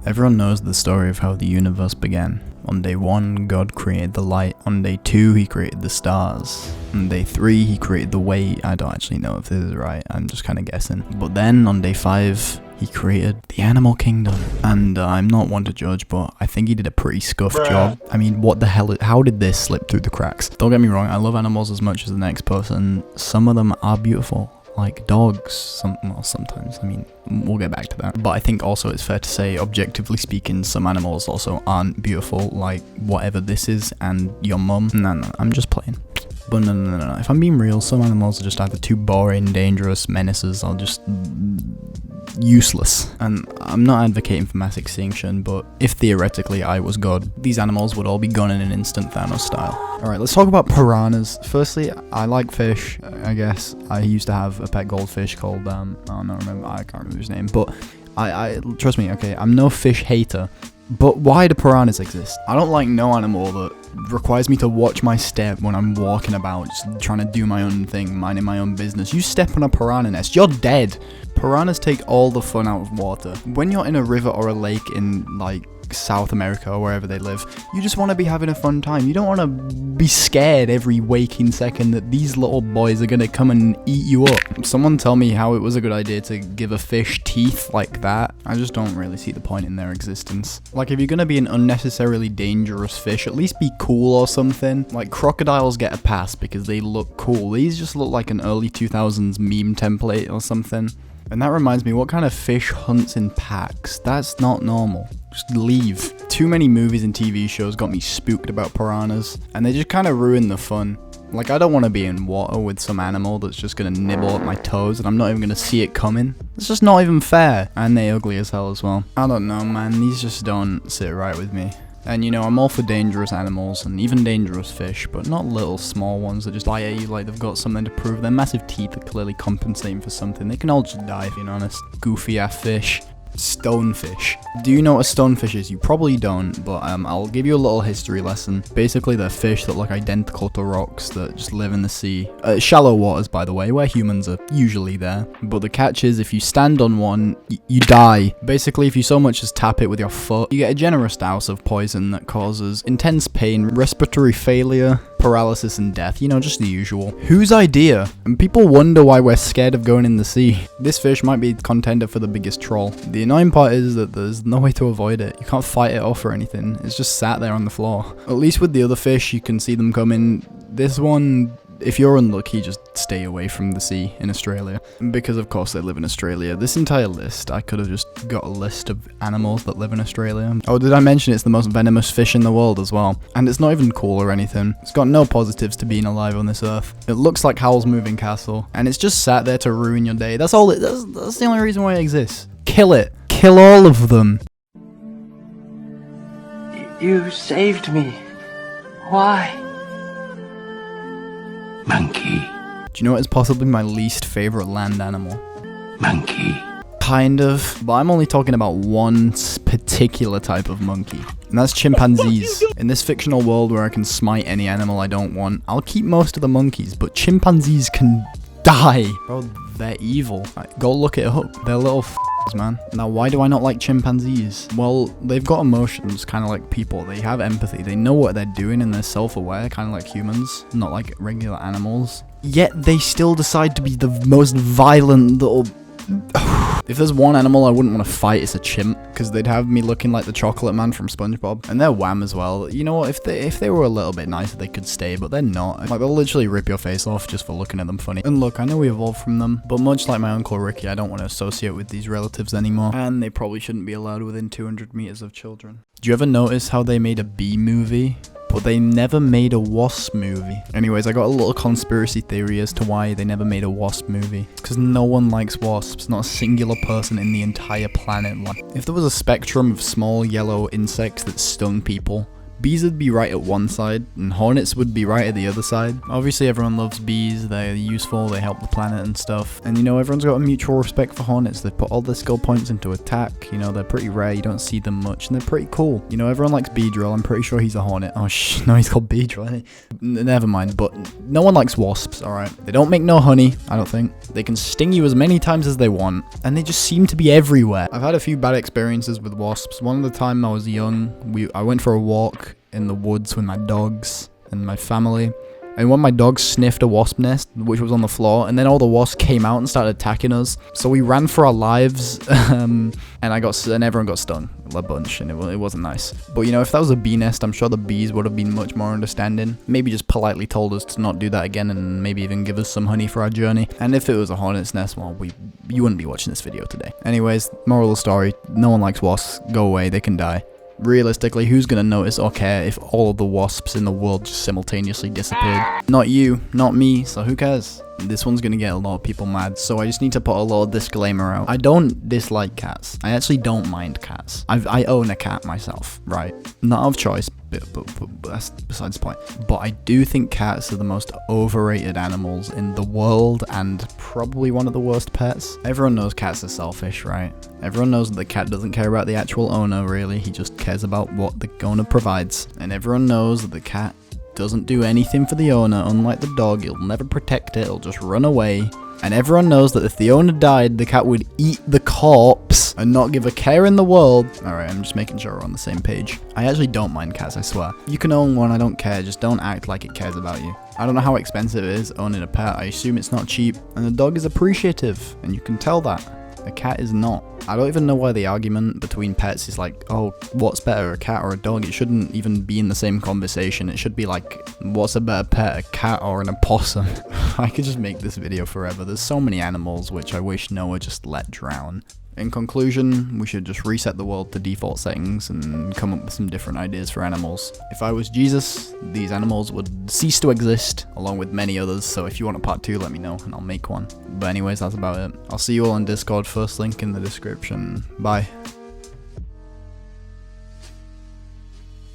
Everyone knows the story of how the universe began. On day 1, God created the light. On day 2, he created the stars. On day 3, he created the way. I don't actually know if this is right, I'm just kind of guessing. But then on day 5, he created the animal kingdom. And I'm not one to judge, but I think he did a pretty scuffed job. I mean, what the hell, how did this slip through the cracks? Don't get me wrong, I love animals as much as the next person. Some of them are beautiful. Like dogs, sometimes, I mean, we'll get back to that. But I think also it's fair to say, objectively speaking, some animals also aren't beautiful, like whatever this is and your mum. No, I'm just playing. But no, if I'm being real, some animals are just either too boring, dangerous, menaces, or just useless. And I'm not advocating for mass extinction, but if theoretically I was God, these animals would all be gone in an instant, Thanos style. Alright, let's talk about piranhas. Firstly, I like fish, I guess. I used to have a pet goldfish called, I can't remember his name, but I trust me, okay, I'm no fish hater. But why do piranhas exist? I don't like no animal that requires me to watch my step when I'm walking about, just trying to do my own thing, minding my own business. You step on a piranha nest, you're dead. Piranhas take all the fun out of water. When you're in a river or a lake in, like, South America or wherever they live, you just want to be having a fun time. You don't want to be scared every waking second that these little boys are going to come and eat you up. Someone tell me how it was a good idea to give a fish teeth like that. I just don't really see the point in their existence. Like, if you're going to be an unnecessarily dangerous fish, at least be cool or something. Like, crocodiles get a pass because they look cool. These just look like an early 2000s meme template or something. And that reminds me, what kind of fish hunts in packs? That's not normal. Just leave. Too many movies and TV shows got me spooked about piranhas, and they just kind of ruin the fun. Like, I don't want to be in water with some animal that's just going to nibble at my toes and I'm not even going to see it coming. It's just not even fair. And they ugly as hell as well. I don't know, man. These just don't sit right with me. And you know, I'm all for dangerous animals and even dangerous fish, but not little small ones that just lie at you like they've got something to prove. Their massive teeth are clearly compensating for something. They can all just die, if you're honest. Goofy ass fish. Stonefish. Do you know what a stonefish is? You probably don't, but I'll give you a little history lesson. Basically, they're fish that look identical to rocks that just live in the sea. Shallow waters, by the way, where humans are usually there. But the catch is, if you stand on one, you die. Basically, if you so much as tap it with your foot, you get a generous dose of poison that causes intense pain, respiratory failure, paralysis and death, you know, just the usual. Whose idea? And people wonder why we're scared of going in the sea. This fish might be contender for the biggest troll. The annoying part is that there's no way to avoid it. You can't fight it off or anything. It's just sat there on the floor. At least with the other fish, you can see them coming. This one, if you're unlucky, just stay away from the sea in Australia. Because of course they live in Australia. This entire list, I could have just got a list of animals that live in Australia. Oh, did I mention it's the most venomous fish in the world as well? And it's not even cool or anything. It's got no positives to being alive on this earth. It looks like Howl's Moving Castle. And it's just sat there to ruin your day. That's all it, that's the only reason why it exists. Kill it. Kill all of them. You saved me. Why? Monkey. Do you know what is possibly my least favorite land animal? Monkey. Kind of, but I'm only talking about one particular type of monkey, and that's chimpanzees. In this fictional world where I can smite any animal I don't want, I'll keep most of the monkeys, but chimpanzees can die. Bro, they're evil. Like, go look it up. They're little man. Now, why do I not like chimpanzees? Well, they've got emotions, kind of like people. They have empathy. They know what they're doing and they're self-aware, kind of like humans, not like regular animals. Yet they still decide to be the most violent little... If there's one animal I wouldn't want to fight, it's a chimp, because they'd have me looking like the chocolate man from SpongeBob. And they're wham as well. You know what, if they were a little bit nicer, they could stay, but they're not. Like, they'll literally rip your face off just for looking at them funny. And look, I know we evolved from them, but much like my Uncle Ricky, I don't want to associate with these relatives anymore. And they probably shouldn't be allowed within 200 meters of children. Do you ever notice how they made a bee movie? But they never made a wasp movie. Anyways, I got a little conspiracy theory as to why they never made a wasp movie. Because no one likes wasps, not a singular person in the entire planet. If there was a spectrum of small yellow insects that stung people, bees would be right at one side and hornets would be right at the other side. Obviously everyone loves bees, they're useful, they help the planet and stuff. And you know, everyone's got a mutual respect for hornets. They've put all their skill points into attack. You know, they're pretty rare, you don't see them much, and they're pretty cool. You know, everyone likes Beedrill, I'm pretty sure he's a hornet. Oh no, he's called Beedrill. Never mind, but no one likes wasps, alright? They don't make no honey, I don't think. They can sting you as many times as they want, and they just seem to be everywhere. I've had a few bad experiences with wasps. One of the time I was young, I went for a walk in the woods with my dogs and my family, and one of my dogs sniffed a wasp nest which was on the floor, and then all the wasps came out and started attacking us, so we ran for our lives. And everyone got stung a bunch, and it wasn't nice. But you know, if that was a bee nest, I'm sure the bees would have been much more understanding, maybe just politely told us to not do that again, and maybe even give us some honey for our journey. And if it was a hornet's nest, well, you wouldn't be watching this video today. Anyways, moral of the story, no one likes wasps, go away, they can die. Realistically, who's gonna notice or care if all of the wasps in the world just simultaneously disappeared? Not you, not me, so who cares? This one's gonna get a lot of people mad, so I just need to put a little disclaimer out. I don't dislike cats. I actually don't mind cats. I own a cat myself, right? Not out of choice, but that's besides the point. But I do think cats are the most overrated animals in the world, and probably one of the worst pets. Everyone knows cats are selfish, right? Everyone knows that the cat doesn't care about the actual owner, really. He just cares about what the owner provides. And everyone knows that the cat doesn't do anything for the owner. Unlike the dog, it'll never protect it, it'll just run away. And everyone knows that if the owner died, the cat would eat the corpse and not give a care in the world. Alright, I'm just making sure we're on the same page. I actually don't mind cats, I swear. You can own one, I don't care, just don't act like it cares about you. I don't know how expensive it is owning a pet, I assume it's not cheap. And the dog is appreciative, and you can tell that. A cat is not. I don't even know why the argument between pets is like, oh, what's better, a cat or a dog? It shouldn't even be in the same conversation. It should be like, what's a better pet, a cat or an opossum? I could just make this video forever. There's so many animals which I wish Noah just let drown. In conclusion, we should just reset the world to default settings and come up with some different ideas for animals. If I was Jesus, these animals would cease to exist, along with many others, so if you want a part 2, let me know and I'll make one. But anyways, that's about it. I'll see you all on Discord, first link in the description. Bye.